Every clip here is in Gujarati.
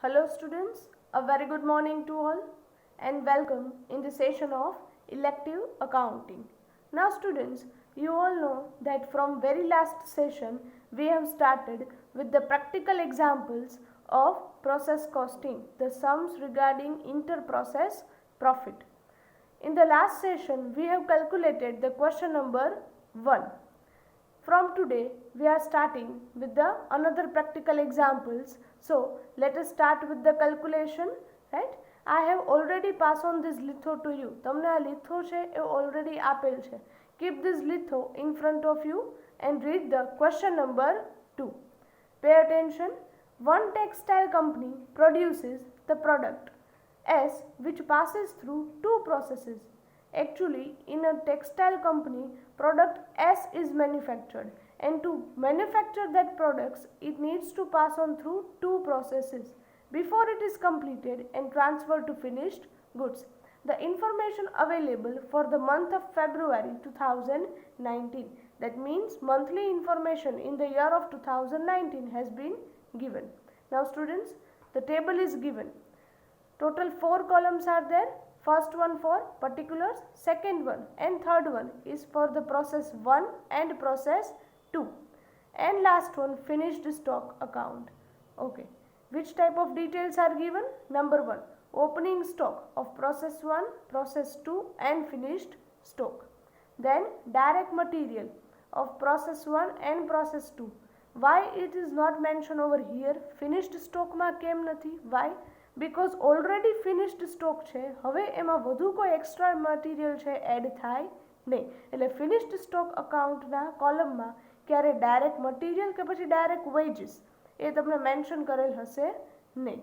Hello students, a very good morning to all and welcome in the session of elective accounting. Now students, you all know that from very last session we have started with the practical examples of process costing, the sums regarding inter-process profit. In the last session we have calculated the question number 1. From today we are starting with the another practical examples. So let us start with the calculation, right? I have already passed on this litho to you. તમને આ litho છે એ already આપેલ છે. Keep this litho in front of you and read the question number 2. Pay attention. One textile company produces the product S which passes through two processes. Actually, in a textile company, product S is manufactured, and to manufacture that products, it needs to pass on through two processes before it is completed and transferred to finished goods. The information available for the month of February 2019, that means monthly information in the year of 2019 has been given. Now students, the table is given. Total 4 columns are there. First one for particulars, second one and third one is for the process 1 and process 2, and last one finished stock account. Okay, which type of details are given? Number 1, opening stock of process 1, process 2 and finished stock. Then direct material of process 1 and process 2. Why it is not mentioned over here? Finished stock માં કેમ નથી? Why? Because already finished stock છે, હવે એમાં વધુ કોઈ extra material છે એડ થાય નહીં. એટલે finished stock accountના કોલમમાં ક્યારે direct material કે પછી direct wages એ તમને મેન્શન કરેલ હશે નહીં.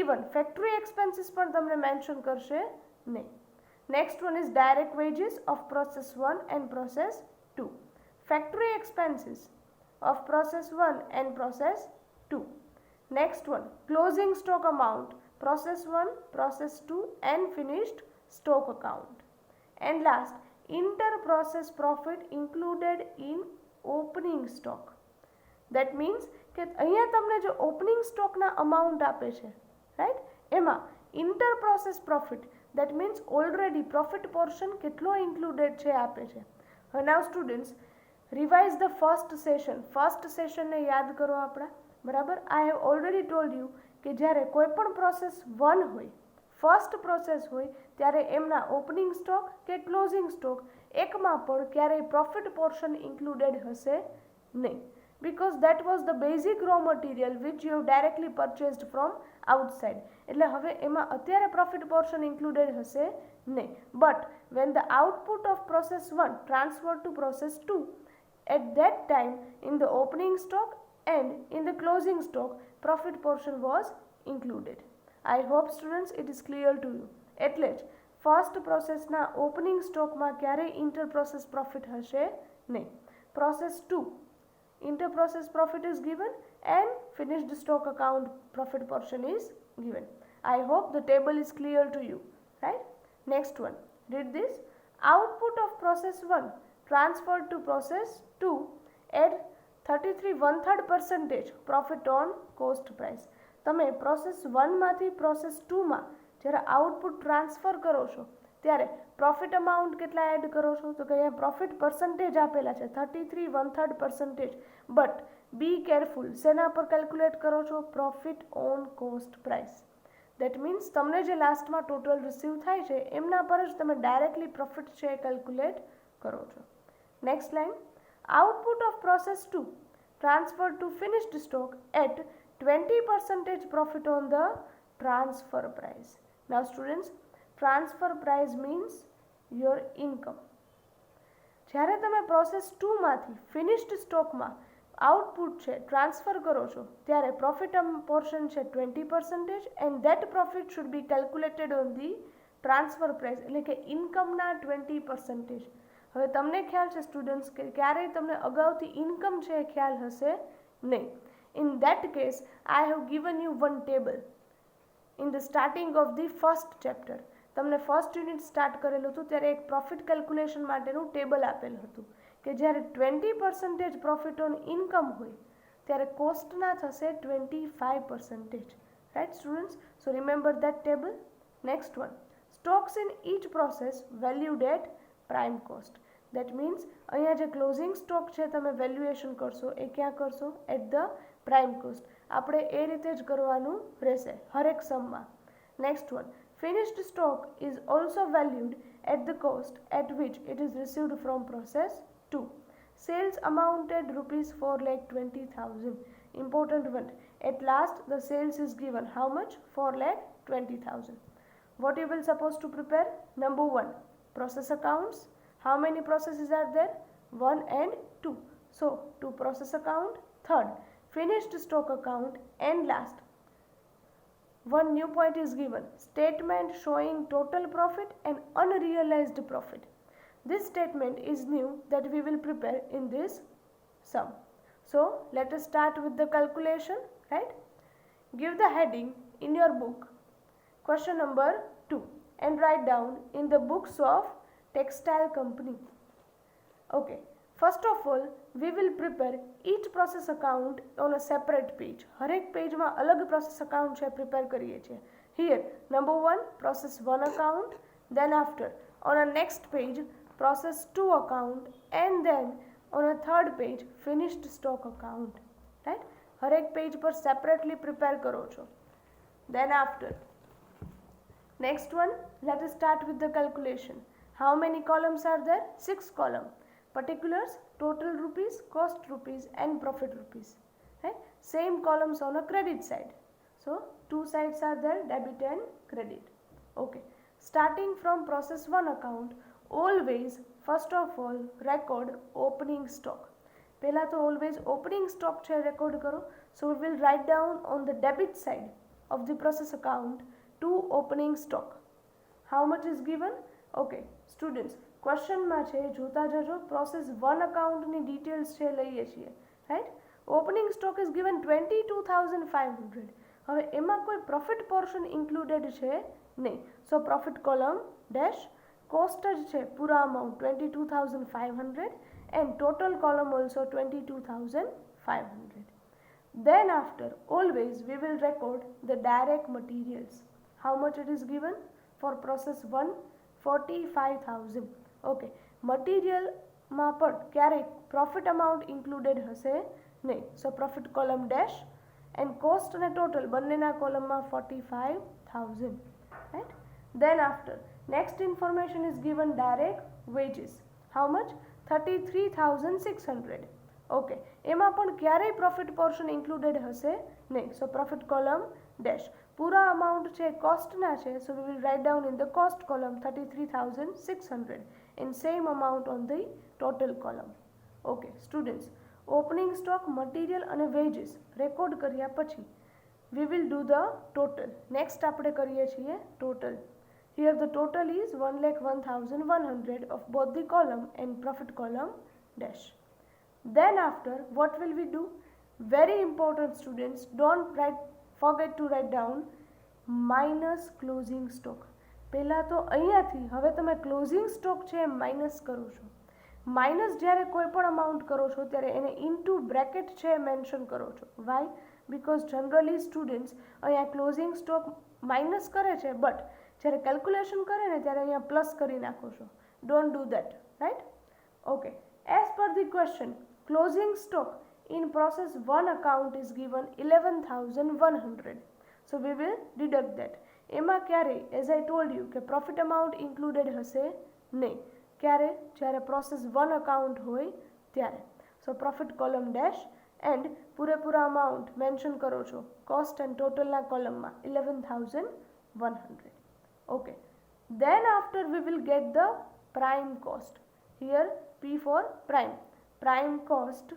Even factory expenses પણ તમને મેન્શન કરશે નહીં. Next one is direct wages of process 1 and process 2. Factory expenses of process 1 and process 2. Next one, closing stock amount, process 1, process 2 and finished stock account. And last, inter-process profit included in opening stock. That means કે અહીંયા તમને જે opening stock ના amount આપે છે, right? એમાં inter-process profit, that means already profit portion કેટલો included છે આપે છે. Now students, revise the first session. First session ને યાદ કરો આપણા, બરાબર? I have already told you કે જ્યારે કોઈ પણ પ્રોસેસ 1 હોય, ફર્સ્ટ પ્રોસેસ હોય, ત્યારે એમના ઓપનિંગ સ્ટોક કે ક્લોઝિંગ સ્ટોક એકમાં પણ ક્યારેય પ્રોફિટ પોર્શન ઇન્ક્લુડેડ હશે નહીં, because that was the basic raw material which you have directly purchased from outside. એટલે હવે એમાં અત્યારે પ્રોફિટ પોર્શન ઇન્ક્લુડેડ હશે નહીં. But when the output of process 1 transferred to process 2, at that time in the opening stock and in the closing stock profit portion was included. I hope students it is clear to you. એટલે જ ફર્સ્ટ પ્રોસેસના ઓપનિંગ સ્ટોકમાં ક્યારેય ઇન્ટર પ્રોસેસ પ્રોફિટ હશે નહીં. Process 2 inter process profit is given and finished stock account profit portion is given. I hope the table is clear to you, right? Next one, read this. Output of process 1 transferred to process 2 at 33 1/3% profit on cost price. તમે પ્રોસેસ 1 માંથી પ્રોસેસ 2 માં જ્યારે આઉટપુટ ટ્રાન્સફર કરો છો ત્યારે પ્રોફિટ અમાઉન્ટ કેટલા એડ કરો છો? તો કે અહીંયા પ્રોફિટ પર્સન્ટેજ આપેલા છે 33 1/3%. બટ બી કેરફુલ, શેના પર કેલ્ક્યુલેટ કરો છો? Profit on cost price. That means તમને જે લાસ્ટમાં ટોટલ રિસીવ થાય છે એમના પર જ તમે ડાયરેક્ટલી પ્રોફિટ છે એ કેલ્ક્યુલેટ કરો છો. Next line, output of process 2 transferred to finished stock at 20% profit on the transfer price. Now students, transfer price means your income. જ્યારે તમે પ્રોસેસ 2 માંથી ફિનિશ્ડ સ્ટોકમાં આઉટપુટ છે ટ્રાન્સફર કરો છો ત્યારે પ્રોફિટ પોર્શન છે 20% and that profit should be calculated on the transfer price, એટલે કે ઇન્કમના 20%. હવે તમને ખ્યાલ છે સ્ટુડન્ટ્સ કે ક્યારેય તમને અગાઉથી ઇન્કમ છે એ ખ્યાલ હશે નહીં. In that case, I have given you one table in the starting of the first chapter. તમને ફર્સ્ટ યુનિટ સ્ટાર્ટ કરેલું હતું ત્યારે એક પ્રોફિટ કેલ્ક્યુલેશન માટેનું ટેબલ આપેલું હતું કે જ્યારે 20% પ્રોફિટ ઓન ઇન્કમ હોય ત્યારે કોસ્ટના થશે 25%, right students? So remember that table. Next one, stocks in each process valued at prime cost. That means અહીંયા જે ક્લોઝિંગ સ્ટોક છે તમે વેલ્યુએશન કરશો એ ક્યાં કરશો? At the prime cost. આપણે એ રીતે જ કરવાનું રહેશે હરેક સમમાં. Next one, finished stock is also valued at the cost at which it is received from process 2. Sales amounted rupees 4,20,000. Important one. At last the sales is given. How much? 4,20,000. What you will supposed to prepare? Number 1, process accounts. How many processes are there? 1 and 2. So, 2 process account. Third, finished stock account. And last, one new point is given. Statement showing total profit and unrealized profit. This statement is new that we will prepare in this sum. So, let us start with the calculation, right? Give the heading in your book, question number 2, and write down in the books of textile company. Okay, first of all, we will prepare each process account on a separate page. હરેક પેજમાં અલગ process account છે prepare કરીએ છીએ. Here, number 1, process 1 account, then after, on a next page, process 2 account, and then on a third page, finished stock account. Right? હરેક page પર separately prepare કરો છો. Then after, next one, let us start with the calculation. How many columns are there? 6 columns. Particulars, total rupees, cost rupees, and profit rupees. Right? Same columns on a credit side. So, 2 sides are there, debit and credit. Okay. Starting from process 1 account, always, first of all, record opening stock. પહેલા તો always opening stock છે record કરો. So, we will write down on the debit side of the process account to opening stock. How much is given? Okay, students, question માં છે જોતા જજો. process 1 account ની details છે લઈએ છીએ, right? opening stock is given 22,500. હવે એમાં કોઈ profit portion included છે નહીં. So, profit column dash, cost જ છે પૂરા amount 22,500 and total column also 22,500. Then after, always we will record the direct materials. How much it is given? For process 1, 45,000. Okay, material માં પણ ક્યારેક profit amount included હશે નહીં. So, profit column dash and cost અને total બંનેના column માં 45,000. Right? Then after, next information is given direct wages. How much? 33,600. Okay, એમાં પણ ક્યારેય profit portion included હશે નહીં. So, profit column dash. પૂરા amount છે cost ના છે. So, we will write down in the cost column 33,600 and same amount on the total column. Okay, students, opening stock, material અને wages record કર્યા પછી we will do the total. Next આપણે કરીએ છીએ total. Here the total is 1,01,100 of both the column and profit column dash. Then after, what will we do? Very important students, don't forget to write down minus closing stock. પહેલા તો અહીંયાથી હવે તમે closing stock છે minus કરો છો. માઇનસ જ્યારે કોઈ પણ અમાઉન્ટ કરો છો ત્યારે એને ઇન્ટુ બ્રેકેટ છે મેન્શન કરો છો. વાય? બિકોઝ જનરલી સ્ટુડન્ટ્સ અહીંયા ક્લોઝિંગ સ્ટોક માઇનસ કરે છે, બટ જ્યારે કેલ્ક્યુલેશન કરે ને ત્યારે અહીંયા પ્લસ કરી નાખો છો. Don't do that, right? Okay, as per the question, closing stock in process 1 account is given 11,100. So we will deduct that. એમાં ક્યારે, as I told you, કે profit amount included હશે નહીં. ક્યારે? જ્યારે process 1 account હોય ત્યારે. So profit column dash and પૂરેપૂરા amount mention કરો છો cost and total ના column માં 11,100. Okay. Then after we will get the prime cost. Here P for prime. Prime cost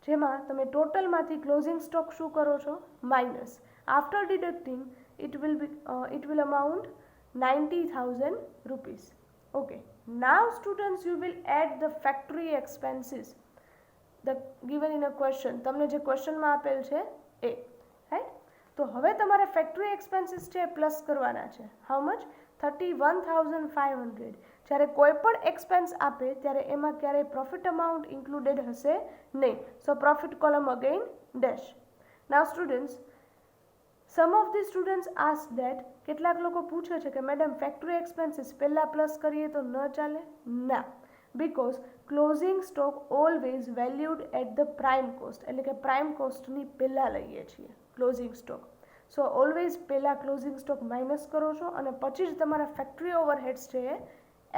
જેમાં તમે ટોટલ માંથી ક્લોઝિંગ સ્ટોક શું કરો છો? Minus. After deducting it will amount 90,000 rupees. Okay, now students you will add the factory expenses the given in a question. તમને જે ક્વેશ્ચન માં આપેલ છે એ, રાઈટ? તો હવે તમારે ફેક્ટરી એક્સપેન્સીસ છે પ્લસ કરવાના છે. How much? 31,500. જ્યારે કોઈ પણ એક્સપેન્સ આપે ત્યારે એમાં ક્યારેય પ્રોફિટ અમાઉન્ટ ઇન્ક્લુડેડ હશે નહીં. So profit column again dash. Now students, some of the students ask that, કેટલાક લોકો પૂછે છે કે મેડમ ફેક્ટરી એક્સપેન્સીસ પહેલાં પ્લસ કરીએ તો ન ચાલે? ના, because closing stock always valued at the prime cost, એટલે કે પ્રાઇમ કોસ્ટની પહેલાં લઈએ છીએ ક્લોઝિંગ સ્ટોક. સો ઓલવેઝ પહેલાં ક્લોઝિંગ સ્ટોક માઇનસ કરો છો અને પછી જ તમારા ફેક્ટરી ઓવરહેડ્સ છે એ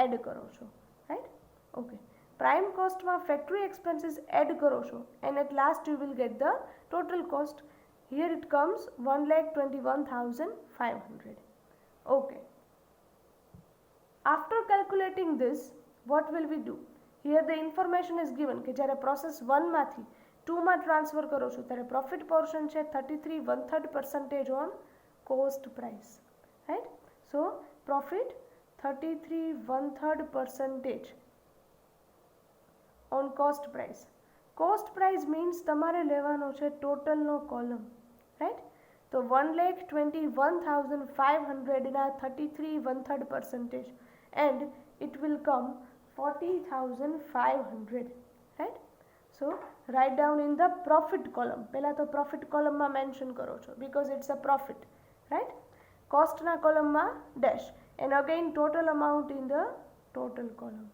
એડ કરો છો, રાઈટ? ઓકે, પ્રાઇમ કોસ્ટમાં ફેક્ટરી એક્સપેન્સીસ એડ કરો છો and at last you will get the total cost. Here it comes 1,21,500. Okay. After calculating this, what will we do? Here the information is given કે જ્યારે પ્રોસેસ 1 માંથી 2 માં ટ્રાન્સફર કરો છો ત્યારે પ્રોફિટ પોર્શન છે 33 1/3% on cost price, right? So profit 33 1/3% on cost price. Cost price means તમારે લેવાનો છે ટોટલનો કોલમ, રાઈટ? તો 1,21,500 ના 33 1/3% and it will come 40,500, right? So write down in the profit column. પહેલાં તો પ્રોફિટ કોલમમાં મેન્શન કરો છો because it's a profit, right? કોસ્ટના કોલમમાં dash and again total amount in the total column.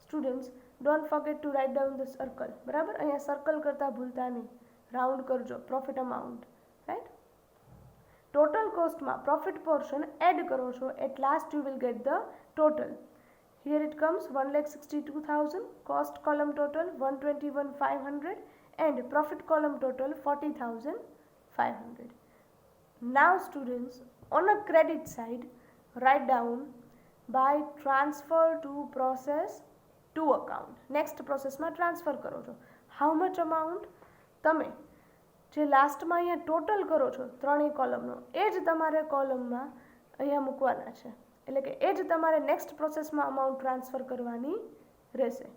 Students, don't forget to write down the circle. બરાબર, અહીંયા સર્કલ કરતાં ભૂલતા નહીં, રાઉન્ડ કરજો પ્રોફિટ અમાઉન્ટ, રાઈટ? ટોટલ કોસ્ટમાં પ્રોફિટ પોર્શન એડ કરો છો, at last you will get the total. Here it comes 1,62,000, cost column total 121,500 and profit column total 40,500. Now students, on a credit side, write down by transfer to process to account. Next પ્રોસેસમાં ટ્રાન્સફર કરો છો. How much amount? તમે જે લાસ્ટમાં અહીંયા ટોટલ કરો છો ત્રણેય કોલમનો, એ જ તમારે કોલમમાં અહીંયા મૂકવાના છે, એટલે કે એ જ તમારે નેક્સ્ટ પ્રોસેસમાં અમાઉન્ટ ટ્રાન્સફર કરવાની રહેશે,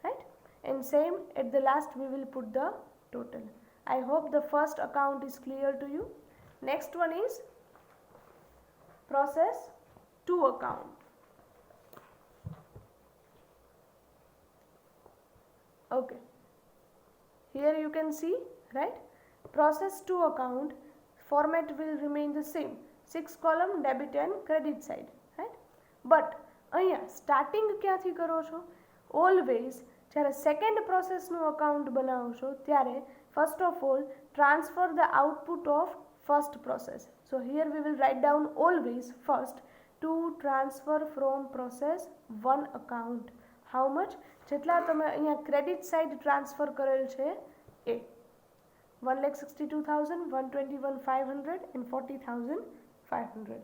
right? And same at the last we will put the total. I hope the first account is clear to you. Next one is process to account. Okay, here you can see, right? Process to account format will remain the same, 6 column debit and credit side, right? But અહીંયા સ્ટાર્ટિંગ ક્યાંથી કરો છો? ઓલવેઝ જ્યારે સેકન્ડ પ્રોસેસનું અકાઉન્ટ બનાવો છો ત્યારે first of all transfer the output of first process. So here we will write down always first to transfer from process 1 account. How much? જેટલા તમે અહીંયા ક્રેડિટ સાઇડ ટ્રાન્સફર કરેલ છે એ 1,62,000, 121,500 and 40,500.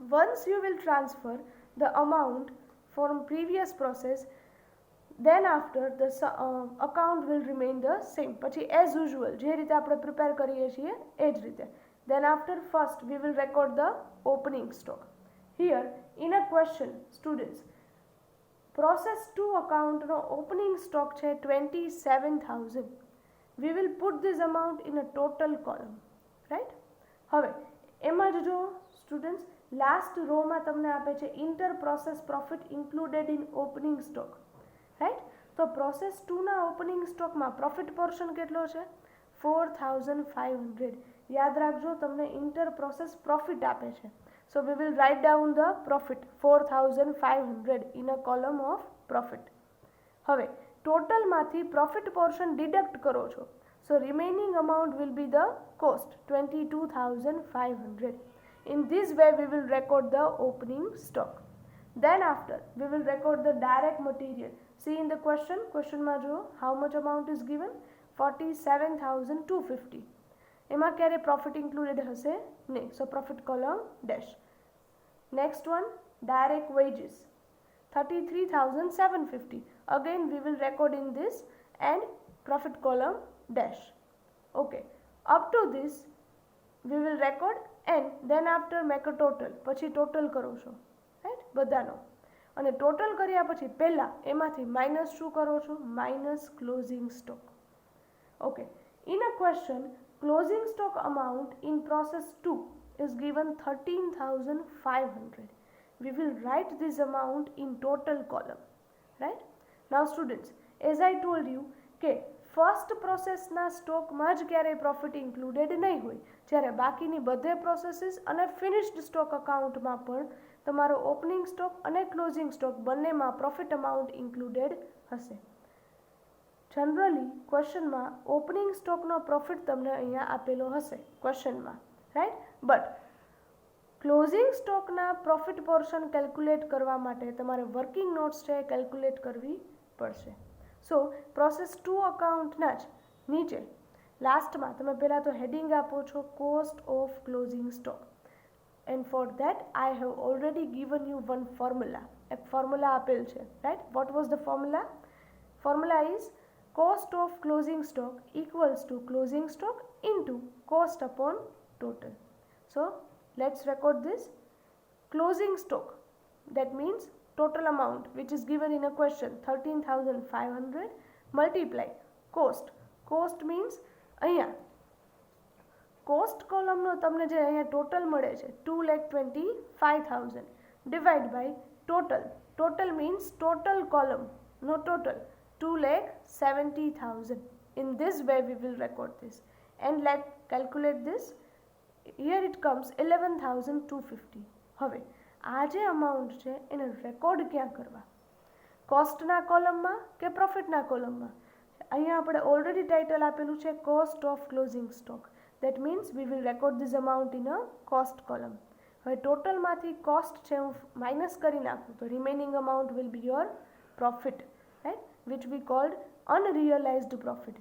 Once you will transfer the amount from previous process, then after the account will remain the same. પછી as usual જે રીતે આપણે પ્રિપેર કરીએ છીએ એ જ રીતે. Then after first we will record the opening stock. Here in a question students, process 2 account no opening stock છે 27,000. We will put this amount in a total column, right? હવે એમાં જ જો સ્ટુડન્ટ્સ લાસ્ટ રોમાં તમને આપે છે inter process profit included in opening stock, right? તો પ્રોસેસ 2ના ઓપનિંગ સ્ટોકમાં પ્રોફિટ પોર્શન કેટલો છે? 4,500. યાદ રાખજો, તમને ઇન્ટર પ્રોસેસ પ્રોફિટ આપે છે. So we will write down the profit 4,500 in a column of profit. હવે ટોટલમાંથી પ્રોફિટ પોર્શન ડિડક્ટ કરો છો, so remaining amount will be the cost 22,500. In this way we will record the opening stock. Then after we will record the direct material. See in the question માં જો how much amount is given? 47,250. એમાં ક્યારે profit included હશે? નહીં. So profit column dash. Next one, direct wages 33,750. Again we will record in this and profit column dash. Okay, up to this we will record and then after make a total. પછી total કરો છો, રાઈટ? બધાનો. અને ટોટલ કર્યા પછી પહેલાં એમાંથી માઇનસ શું કરો છો? Minus closing stock. Okay, in a question closing stock amount in process 2 is given 13,500. We will write this amount in total column, right? Now students, as I told you કે ફર્સ્ટ પ્રોસેસના સ્ટોકમાં જ ક્યારેય પ્રોફિટ ઇન્ક્લુડેડ નહીં હોય, જ્યારે બાકીની બધે પ્રોસેસીસ અને ફિનિશ્ડ સ્ટોક અકાઉન્ટમાં પણ તમારો ઓપનિંગ સ્ટોક અને ક્લોઝિંગ સ્ટોક બંનેમાં પ્રોફિટ અમાઉન્ટ ઇન્ક્લુડેડ હશે. જનરલી ક્વેશ્ચનમાં ઓપનિંગ સ્ટોકનો પ્રોફિટ તમને અહીંયા આપેલો હશે ક્વેશ્ચનમાં, રાઈટ. બટ ક્લોઝિંગ સ્ટોકના પ્રોફિટ પોર્શન કેલ્ક્યુલેટ કરવા માટે તમારે વર્કિંગ નોટ્સ છે એ કેલ્ક્યુલેટ કરવી પડશે. સો પ્રોસેસ 2 અકાઉન્ટના જ નીચે લાસ્ટમાં તમે પહેલાં તો હેડિંગ આપો છો cost of closing stock, and for that I have already given you one formula. એક ફોર્મ્યુલા આપેલ છે, right. What was the formula? Formula is cost of closing stock equals to closing stock into cost upon total. So let's record this. Closing stock, that means total amount which is given in a question 13,500 multiply cost. Cost means અહીંયા cost column નો તમને જે અહીંયા total મળે છે 2,25,000 divide by total. Total means total column, no total. 2,70,000. In this way we will record this, and let's calculate this. Here it comes 11,250. હવે આ જે અમાઉન્ટ છે એને રેકોર્ડ ક્યાં કરવા? કોસ્ટના કોલમમાં કે પ્રોફિટના કોલમમાં? અહીંયા આપણે ઓલરેડી ટાઇટલ આપેલું છે cost of closing stock. That means V will record this amount in a cost column. હવે ટોટલમાંથી કોસ્ટ છે હું માઇનસ કરી નાખું તો remaining amount will B your profit, right, which we called unrealized profit.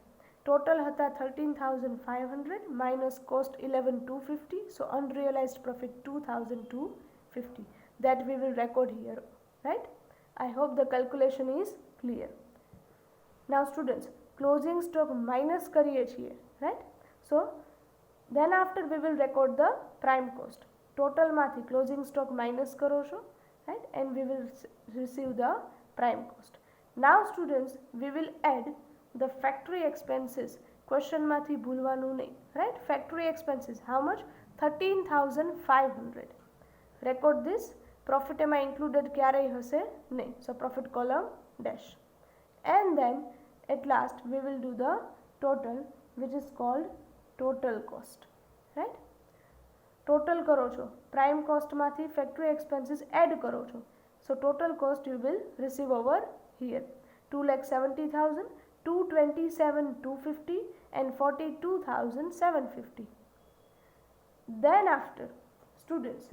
Total હતા 13,500 minus cost 11,250, so unrealized profit 2,250. That we will record here, right? I hope the calculation is clear. Now students, closing stock minus કરીએ છીએ, right? So then after we will record the prime cost. Total માંથી closing stock minus કરો છો, right? And we will receive the prime cost. Now students, we will add the factory expenses. Question માંથી ભૂલવાનું નહીં, right? Factory expenses, how much? 13,500. Record this. Profit એમાં included ક્યારેય હશે નહીં, so profit column dash. And then at last we will do the total, which is called total cost, right? Total કરો છો, prime cost માંથી factory expenses add કરો છો, so total cost you will receive over here 2,70,000, 227,250 and 42,750. Then after students,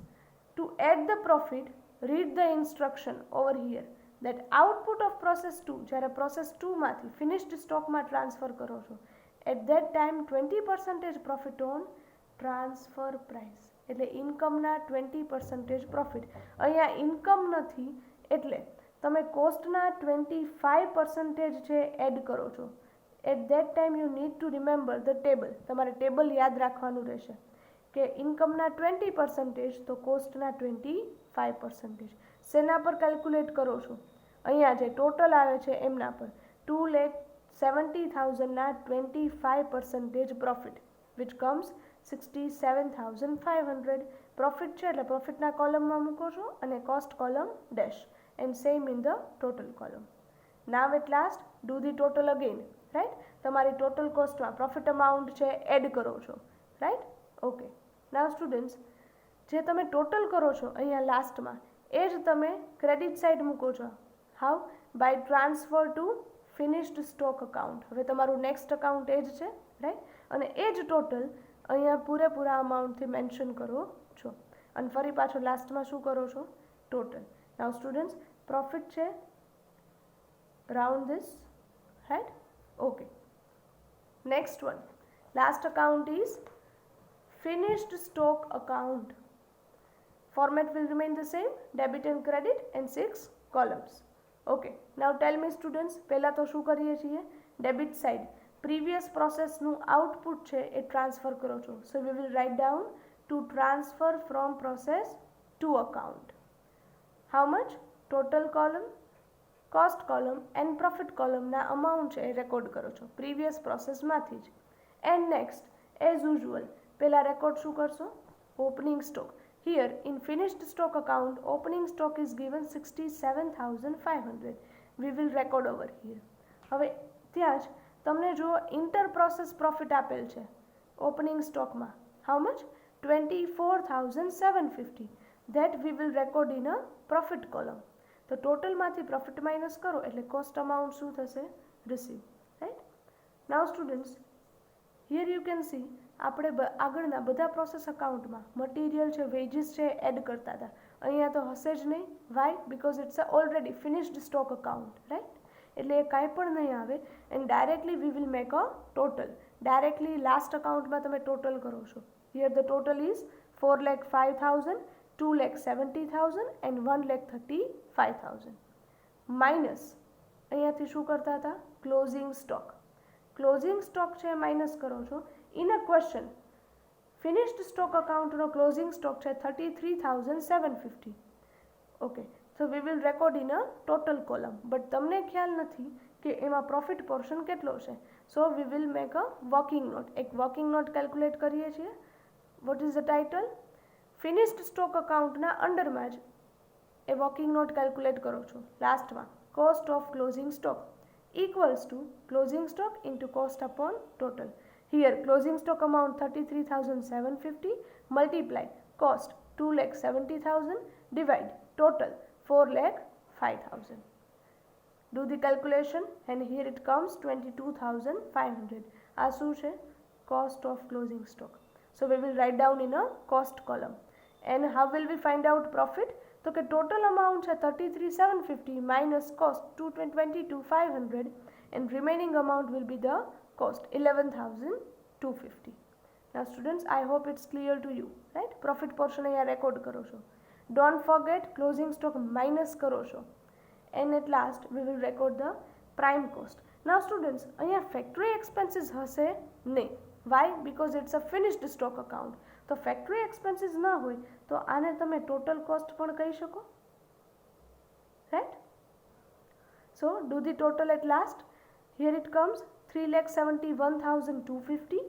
to add the profit, read the instruction over here that output of process 2 જ્યારે process 2 માંથી finished stock માં transfer કરો છો, at that time 20% profit on transfer price, એટલે ઇન્કમના 20% profit. અહીંયા ઇન્કમ નથી એટલે તમે કોસ્ટના 25% છે એડ કરો છો. At that time you need to remember the table. તમારે ટેબલ યાદ રાખવાનું રહેશે કે ઇન્કમના 20% તો કોસ્ટના 25%. શેના પર કેલ્ક્યુલેટ કરો છો? અહીંયા જે ટોટલ આવે છે એમના પર 2,70,000ના 25% પ્રોફિટ, વિચ કમ્સ 67,500. પ્રોફિટ છે એટલે પ્રોફિટના કોલમમાં મૂકો છો અને cost column dash, and same in the total column. Now at last do the total again, right? તમારી total cost માં profit amount છે એડ કરો છો, right? Okay. Now students, જે તમે total કરો છો અહીંયા લાસ્ટમાં એ જ તમે ક્રેડિટ સાઇડ મૂકો છો. How? By transfer to finished stock account. હવે તમારું નેક્સ્ટ અકાઉન્ટ એ જ છે, રાઈટ, અને એ જ ટોટલ અહીંયા પૂરેપૂરા અમાઉન્ટથી મેન્શન કરો છો અને ફરી પાછો લાસ્ટમાં શું કરો છો? ટોટલ. Now students, profit છે round this, right? Okay. Next one, last account is finished stock account. Format will remain the same, debit and credit and 6 columns. Okay. Now tell me students, પહેલા તો શું કરીએ છીએ? Debit side previous process નું output છે એ transfer કરો છો. So we will write down to transfer from process to account. How much? Total column, cost column and profit column ના amount છે એ રેકોર્ડ કરો છો previous process માંથી જ. And next, as usual, પહેલા રેકોર્ડ શું કરશો? Opening stock. Here in finished stock account, opening stock is given 67,500. We will record over here. હવે ત્યાં જ તમને જો ઇન્ટર પ્રોસેસ પ્રોફિટ આપેલ છે ઓપનિંગ સ્ટોકમાં, how much? 24,750. That we will record in a profit column. તો ટોટલમાંથી પ્રોફિટ માઇનસ કરો એટલે કોસ્ટ અમાઉન્ટ શું થશે? Receive. Right. Now students, here you can see આપણે આગળના બધા પ્રોસેસ અકાઉન્ટમાં મટીરિયલ છે, વેજીસ છે એડ કરતા હતા. અહીંયા તો હશે જ નહીં. Why? Because it's a already finished stock account. Right. એટલે એ કાંઈ પણ નહીં આવે and directly we will make a total. Directly last અકાઉન્ટમાં તમે ટોટલ કરો છો. Here the total is 4,05,000, 2,70,000 and 1,35,000 minus અહીંયાથી શું કરતા હતા? Closing stock. ક્લોઝિંગ સ્ટોક છે માઇનસ કરો છો. In a question finished stock અકાઉન્ટનો ક્લોઝિંગ સ્ટોક છે 33,750. Okay, so we will record in a total column, but તમને ખ્યાલ નથી કે એમાં પ્રોફિટ પોર્શન કેટલો છે. So we will make a working note. એક વર્કિંગ નોટ કેલ્ક્યુલેટ કરીએ છીએ. What is the title? Finished stock અકાઉન્ટના અંડરમાં જ એ વર્કિંગ નોટ કેલ્ક્યુલેટ કરો છો. લાસ્ટમાં cost of closing stock equals to closing stock into cost upon total. Here closing stock amount 33,750 multiply cost 2,70,000 divide total 4,05,000. Do the calculation and here it comes 22,500. આ શું છે? Cost of closing stock. So we will write down in a cost column. And how will we find out profit? તો કે ટોટલ અમાઉન્ટ છે 33,750 minus cost 22,500 and remaining amount will be the cost 11,250. Now students, I hope it's clear to you, right? Profit portion અહીંયા રેકોર્ડ કરો છો. Don't forget closing stock minus કરો છો. And at last we will record the prime cost. Now students, અહીંયા factory expenses હશે નહીં. Why? Because it's a finished stock account. તો ફેક્ટરી એક્સપેન્સીસ ના હોય તો આને તમે ટોટલ કોસ્ટ પણ કહી શકો. Right. So do the total at last. Here it comes 3,71,250,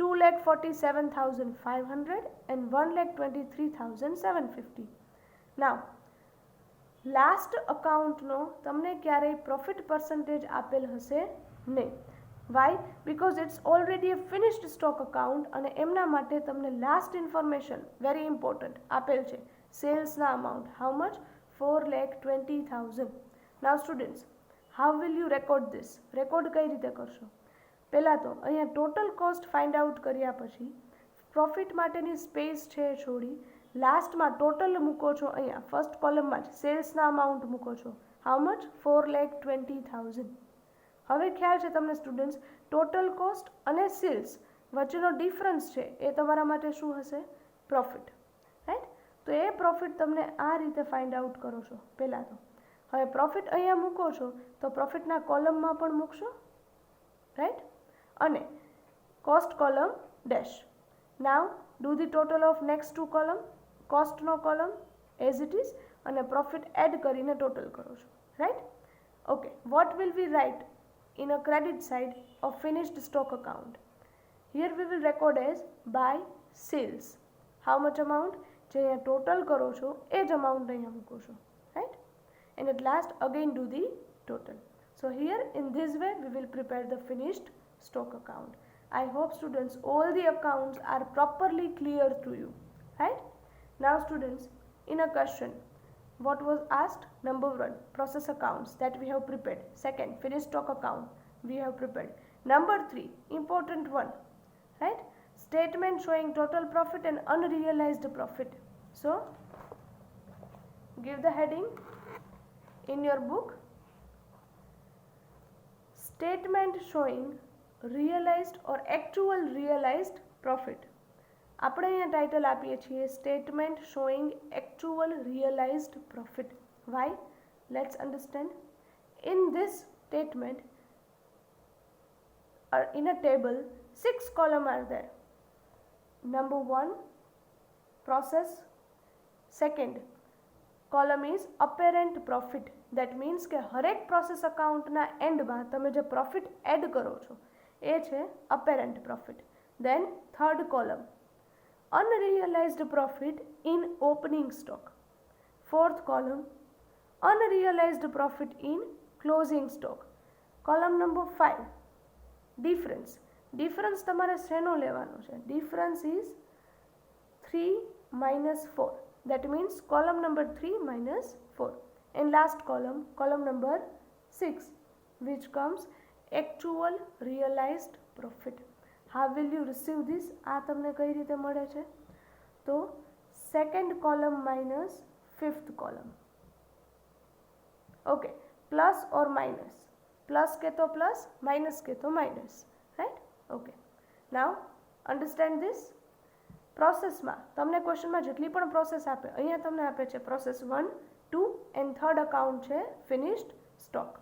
2,47,500 and 1,23,750. Now last અકાઉન્ટનો તમને ક્યારેય પ્રોફિટ પર્સન્ટેજ આપેલ હશે નહીં. Why? Because it's already a finished stock account અને એમના માટે તમને લાસ્ટ ઇન્ફોર્મેશન વેરી ઇમ્પોર્ટન્ટ આપેલ છે. સેલ્સના amount how much? 4,20,000. Now students, how will you record this? Record કઈ રીતે કરશો? પહેલાં તો અહીંયા ટોટલ કોસ્ટ ફાઇન્ડ આઉટ કર્યા પછી પ્રોફિટ માટેની સ્પેસ છે છોડી લાસ્ટમાં ટોટલ મૂકો છો. અહીંયા ફર્સ્ટ કોલમમાં જ સેલ્સના અમાઉન્ટ મૂકો છો. How much? 4,20,000. હવે ખ્યાલ છે તમને સ્ટુડન્ટ્સ, ટોટલ કોસ્ટ અને સેલ્સ વચ્ચેનો ડિફરન્સ છે એ તમારા માટે શું હશે? પ્રોફિટ. રાઈટ. તો એ પ્રોફિટ તમને આ રીતે ફાઇન્ડ આઉટ કરો છો પહેલાં તો. હવે પ્રોફિટ અહીંયા મૂકો છો તો પ્રોફિટના કોલમમાં પણ મૂકશો. રાઈટ. અને cost column dash. Now do the total of next two column. કોસ્ટનો કોલમ એઝ ઇટ ઇઝ અને પ્રોફિટ એડ કરીને ટોટલ કરો છો. Right. Okay, what will we write in a credit side of finished stock account? Here we will record as by sales. How much amount? જે અહીંયા ટોટલ કરો છો એ જ અમાઉન્ટ અહીંયા મૂકો છો. Right. And at last again do the total. So here in this way we will prepare the finished stock account. I hope students all the accounts are properly clear to you. Right. Now students, in a question what was asked? Number 1, process accounts that we have prepared. Second, finished stock account we have prepared. Number 3, important one, right? Statement showing total profit and unrealized profit. So give the heading in your book. Statement showing realized or actual realized profit. આપણે અહીંયા ટાઇટલ આપીએ છીએ statement showing actual realised profit. Why? Let's understand. In this statement in a table 6 columns are there. Number 1, process. Second column is apparent profit. That means કે હરેક પ્રોસેસ અકાઉન્ટના એન્ડમાં તમે જે પ્રોફિટ એડ કરો છો એ છે apparent profit. Then third column, unrealized profit in opening stock. Fourth column, unrealized profit in closing stock. Column number 5, difference તમારે શેનો લેવાનો છે? Difference is 3 minus 4. That means column number 3 minus 4. And last column number 6, which comes actual realized profit. How will you receive this? આ તમને કઈ રીતે મળે છે? તો second column minus fifth column. Okay, plus or minus. Plus કે તો plus, minus કે તો minus. Right? Okay. Now, understand this. પ્રોસેસમાં તમને ક્વેશ્ચનમાં જેટલી પણ પ્રોસેસ આપે, અહીંયા તમને આપે છે પ્રોસેસ 1, 2 એન્ડ થર્ડ અકાઉન્ટ છે finished stock.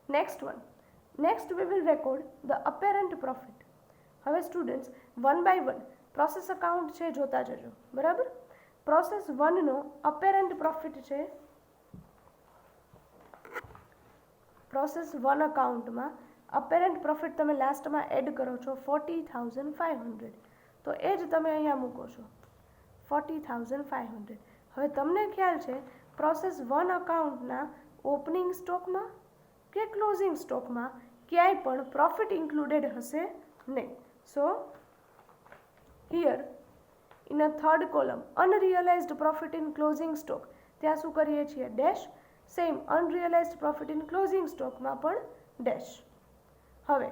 Next we will record the apparent profit. હવે સ્ટુડન્ટ્સ 1 by 1 પ્રોસેસ અકાઉન્ટ છે જોતા જજો, બરાબર? પ્રોસેસ 1 નો અપેરન્ટ પ્રોફિટ છે, પ્રોસેસ 1 અકાઉન્ટમાં અપેરન્ટ પ્રોફિટ તમે લાસ્ટમાં એડ કરો છો 40,500. તો એ જ તમે અહીંયા મૂકો છો 40,500. હવે તમને ખ્યાલ છે પ્રોસેસ 1 અકાઉન્ટના ઓપનિંગ સ્ટોકમાં કે ક્લોઝિંગ સ્ટોકમાં ક્યાંય પણ પ્રોફિટ ઇન્ક્લુડેડ હશે નહીં. So here in a third column unrealised profit in closing stock, ત્યાં શું કરીએ છીએ? Dash. Same unrealised profit in closing સ્ટોકમાં પણ ડેશ. હવે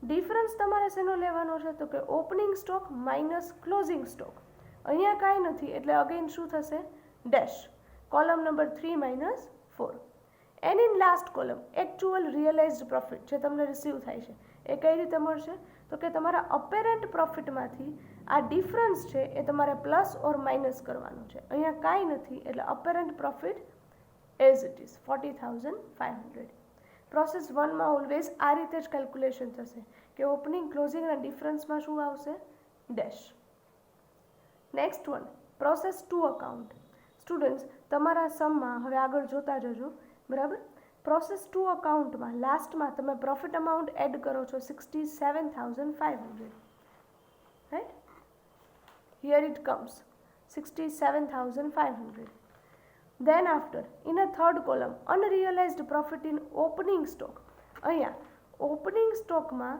ડિફરન્સ તમારે શેનો લેવાનો છે? તો કે opening stock minus closing stock. અહીંયા કાંઈ નથી એટલે અગેન શું થશે? Dash. Column number 3 minus 4. And in last column actual realised profit જે તમને રિસીવ થાય છે એ કઈ રીતે મળશે? તો કે તમારા અપેરન્ટ પ્રોફિટમાંથી આ ડિફરન્સ છે એ તમારે પ્લસ ઓર માઇનસ કરવાનો છે. અહીંયા કાંઈ નથી એટલે apparent profit as it is 40,500. Process 1માં ઓલવેઝ આ રીતે જ કેલ્ક્યુલેશન થશે કે ઓપનિંગ ક્લોઝિંગના ડિફરન્સમાં શું આવશે? Dash. Next one process 2 account. Students તમારા સમમાં હવે આગળ જોતા જજો, બરાબર? પ્રોસેસ 2 અકાઉન્ટમાં લાસ્ટમાં તમે પ્રોફિટ અમાઉન્ટ એડ કરો છો 67,500. Right? Here it comes 67,500. Then after, in a third column, unrealized profit in opening stock. અહીંયા ઓપનિંગ સ્ટોકમાં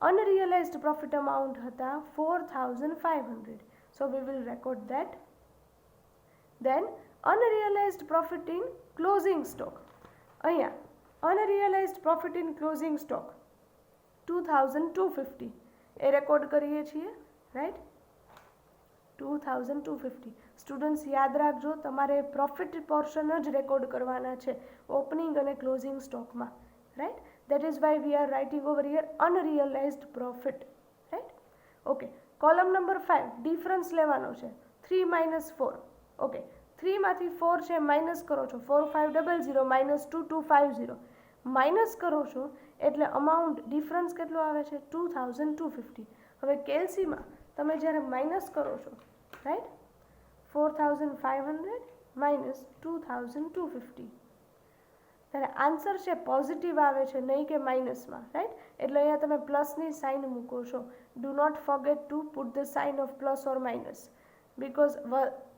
unrealized profit amount હતા 4,500. So we will record that. Then unrealized profit in closing stock. અહીંયા unrealized profit in closing stock 2,250 A record કરીએ છીએ, રાઈટ? 2,250. સ્ટુડન્ટ્સ યાદ રાખજો તમારે પ્રોફિટ પોર્શન જ રેકોર્ડ કરવાના છે ઓપનિંગ અને ક્લોઝિંગ સ્ટોકમાં, right? That is why we are writing over here unrealised profit, right? Okay. Column number 5 difference લેવાનો છે 3 minus 4. ઓકે, 3માંથી 4 છે માઇનસ કરો છો 4,500 minus 2,250 માઇનસ કરો છો એટલે અમાઉન્ટ ડિફરન્સ કેટલો આવે છે? 2,250. હવે કેલ્સીમાં તમે જ્યારે માઇનસ કરો છો, રાઈટ? 4,500 minus 2,250 ત્યારે આન્સર છે પોઝિટિવ આવે છે, નહીં કે માઇનસમાં, રાઈટ? એટલે અહીંયા તમે પ્લસની સાઇન મૂકો છો. Do not forget to put the sign of plus or minus because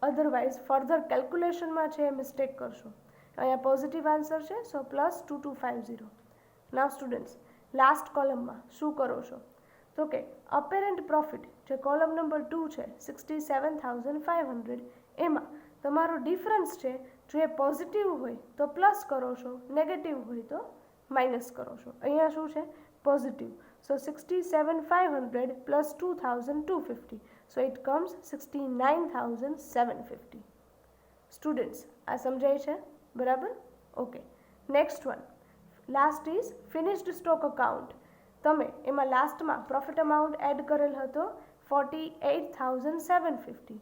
otherwise further કેલ્ક્યુલેશનમાં છે એ મિસ્ટેક કરશો. અહીંયા પોઝિટિવ આન્સર છે, so plus 2,250. Now students last કોલમમાં શું કરો છો? તો કે અપેરન્ટ પ્રોફિટ જે કોલમ નંબર 2 છે 67,500 એમાં તમારો ડિફરન્સ છે જો એ પોઝિટિવ હોય તો પ્લસ કરો છો, નેગેટિવ હોય તો માઇનસ કરો છો. અહીંયા શું છે? Positive. So 67,500 plus 2,250. So it comes 69,750. Students આ સમજાય છે? બરાબર? Okay. Next one last is finished stock account. તમે એમાં લાસ્ટમાં પ્રોફિટ અમાઉન્ટ એડ કરેલ હતો 48,750.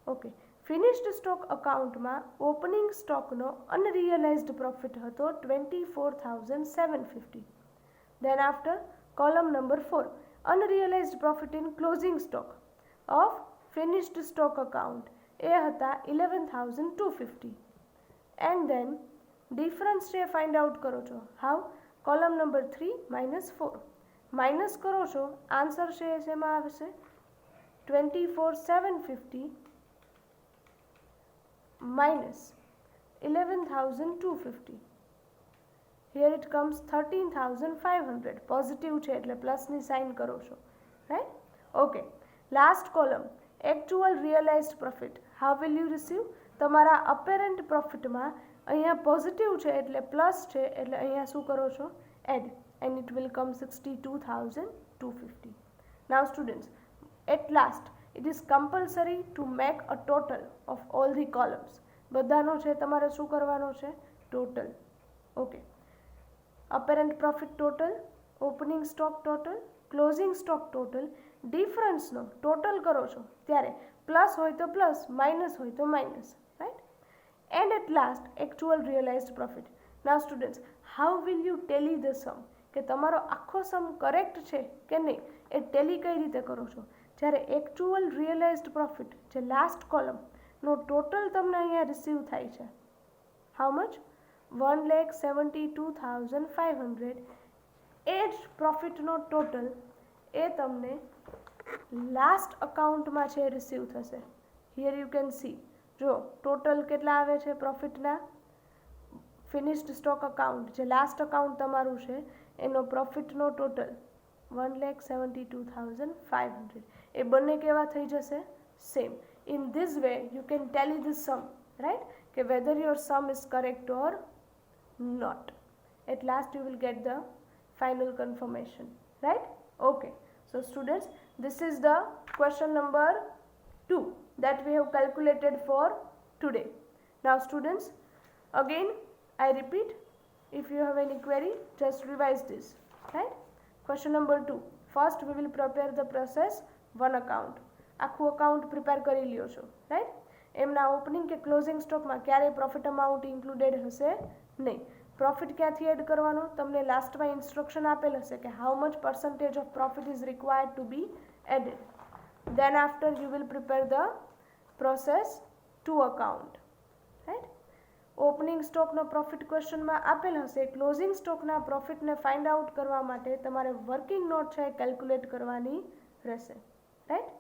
ઓકે. ફિનિશ્ડ સ્ટોક અકાઉન્ટમાં ઓપનિંગ સ્ટોકનો અનરિયલાઇઝડ પ્રોફિટ હતો 24,750. Then after column number 4 unrealised profit in closing stock of finished stock account એ હતા 11,250. એન્ડ દેન ડિફરન્સ છે ફાઇન્ડ આઉટ કરો છો. How? Column number 3 minus 4 minus કરો છો, આન્સર છે શેમાં આવશે? 24,750 minus 11,250. Here it comes 13,500. Positive છે એટલે પ્લસની સાઇન કરો છો, right? Okay, last column actual realised profit. How will you receive? તમારા અપેરન્ટ પ્રોફિટમાં અહીંયા પોઝિટિવ છે એટલે પ્લસ છે એટલે અહીંયા શું કરો છો? Add, and it will come 62,250. Now students, at last it is compulsory to make a total of all the columns. બધાનો છે તમારે શું કરવાનો છે? Total. Okay, apparent profit total, opening stock total, closing stock total, ડિફરન્સનો ટોટલ કરો છો ત્યારે પ્લસ હોય તો પ્લસ, માઇનસ હોય તો minus, right? And at last actual realised profit. Now students, how will you tally the sum? કે તમારો આખો સમ કરેક્ટ છે કે નહીં એ ટેલી કઈ રીતે કરો છો? જ્યારે એકચ્યુઅલ રિયલાઇઝડ પ્રોફિટ જે લાસ્ટ કોલમનો ટોટલ તમને અહીંયા રિસીવ થાય છે, હાઉ મચ? 1,72,500. એ જ પ્રોફિટનો ટોટલ એ તમને લાસ્ટ અકાઉન્ટમાં છે રિસીવ થશે. હિયર યુ કેન સી, જો ટોટલ કેટલા આવે છે પ્રોફિટના? ફિનિશ્ડ સ્ટોક અકાઉન્ટ જે લાસ્ટ અકાઉન્ટ તમારું છે એનો પ્રોફિટનો ટોટલ 1,72,500. એ બંને કેવા થઈ જશે? Same. In this way you can tally the sum, right? કે whether your sum is correct or not. At last you will get the final confirmation, right? Okay, so students, this is the question number 2 that we have calculated for today. Now students, again I repeat, if you have any query just revise this, right? Question number 2, first we will prepare the process one account. આખું અકાઉન્ટ પ્રિપેર કરી લ્યો છો, રાઈટ? એમના ઓપનિંગ કે ક્લોઝિંગ સ્ટોકમાં ક્યારેય પ્રોફિટ અમાઉન્ટ ઇન્ક્લુડેડ હશે નહીં. પ્રોફિટ ક્યાંથી એડ કરવાનો? તમને લાસ્ટમાં ઇન્સ્ટ્રક્શન આપેલ હશે કે how much percentage of profit is required to be added. Then after you will prepare the process to account, right? Opening સ્ટોકનો પ્રોફિટ ક્વેશ્ચનમાં આપેલ હશે. ક્લોઝિંગ સ્ટોકના પ્રોફિટને ફાઇન્ડ આઉટ કરવા માટે તમારે વર્કિંગ નોટ છે કેલ્ક્યુલેટ કરવાની રહેશે, રાઈટ?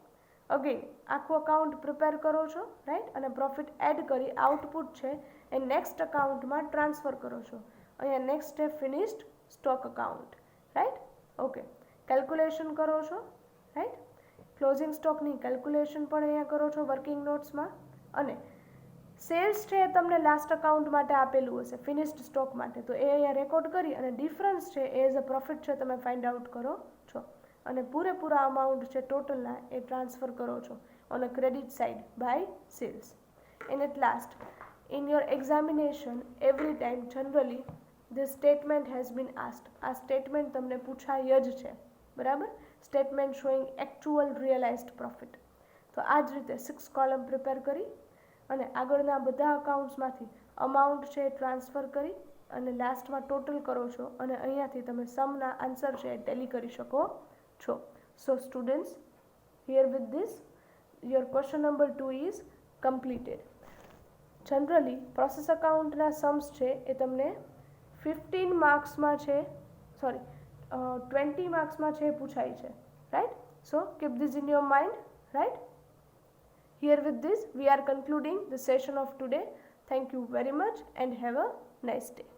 અગેન આખું અકાઉન્ટ પ્રિપેર કરો છો, રાઈટ? અને પ્રોફિટ એડ કરી આઉટપુટ છે એ નેક્સ્ટ અકાઉન્ટમાં ટ્રાન્સફર કરો છો. અહીંયા નેક્સ્ટ છે finished stock account, right? Okay, calculation કરો છો, રાઈટ? ક્લોઝિંગ સ્ટોકની કેલ્ક્યુલેશન પણ અહીંયા કરો છો વર્કિંગ નોટ્સમાં. અને સેલ્સ છે એ તમને લાસ્ટ અકાઉન્ટ માટે આપેલું હશે ફિનિશ્ડ સ્ટોક માટે, તો એ અહીંયા રેકોર્ડ કરી અને ડિફરન્સ છે એઝ અ પ્રોફિટ છે તમે ફાઇન્ડ આઉટ કરો છો. અને પૂરેપૂરા અમાઉન્ટ છે ટોટલના એ ટ્રાન્સફર કરો છો on a credit side by sales. And at last, in your examination every time generally this statement has been asked. આ સ્ટેટમેન્ટ તમને પૂછાય જ છે, બરાબર? Statement showing actual realised profit. તો આ જ રીતે 6 કોલમ પ્રિપેર કરી અને આગળના બધા અકાઉન્ટ્સમાંથી અમાઉન્ટ છે ટ્રાન્સફર કરી અને લાસ્ટમાં ટોટલ કરો છો અને અહીંયાથી તમે સમના આન્સર છે ટેલી કરી શકો છો. So students, here with this your question number 2 is completed. Generally process અકાઉન્ટના સમ્સ છે એ તમને 15 માર્ક્સમાં છે, સોરી 20 માર્ક્સમાં છે પૂછાય છે, right? So keep this in your mind, right? Here with this we are concluding the session of today. Thank you very much and have a nice day.